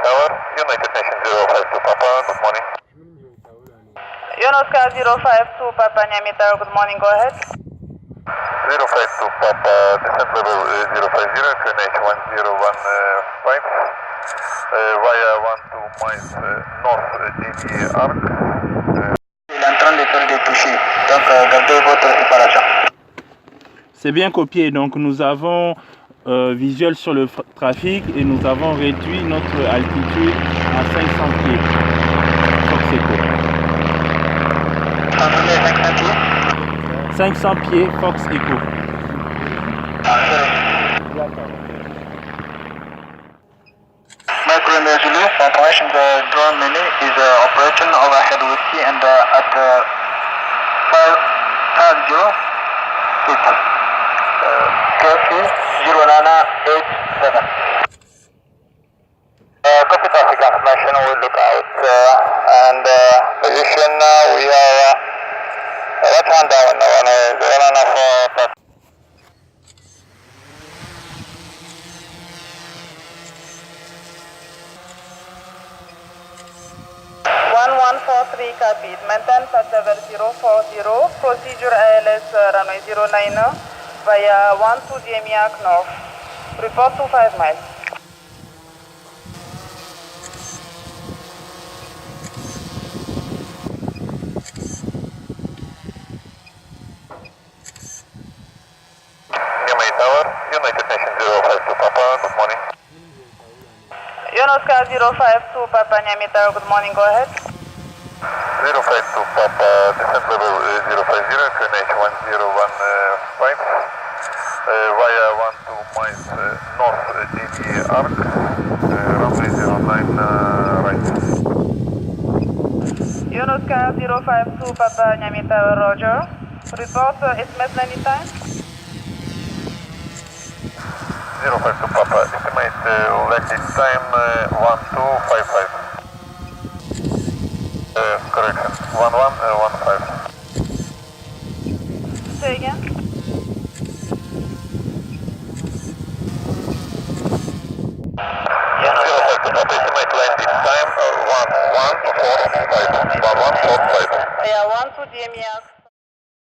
Tower, United Nations 052 Papa, good morning. Yonoska 052 Papa Niamey Tower, good morning, go ahead. 052 Papa, descent level 050, QNH 1015, via 12 miles north DG ARC. Il est en train de faire des touchés, donc gardez votre séparation. C'est bien copié, donc nous avons visuel sur le trafic et nous avons réduit notre altitude à 500 pieds. Fox Echo. 500 pieds, Fox Echo. Micro Zulu, operation the drone mini is operation overhead whiskey and at 550 feet. KC 0987. Copy traffic information, we'll look out and position we are right hand down, one and a half. 1143 copy. Maintain flight level 040. Procedure ALS runway 09 via 12 DMIAC North. Report to 5 miles. Niamey Tower, United Nations 052 Papa, good morning. Yonoska 052 Papa Niamey Tower, good morning, go ahead. 052 Papa, descent level 050, QNH 1015, via 12 miles north DG ARC, runway 09 right. Yonoska 052 Papa Niamey Tower, Roger. Report estimate landing time. 052 Papa, estimate landing time 1255. Correction, 1115. Say again. 052 Papa, estimate landing time 1145. 1145. Yeah, 12 DMIAC.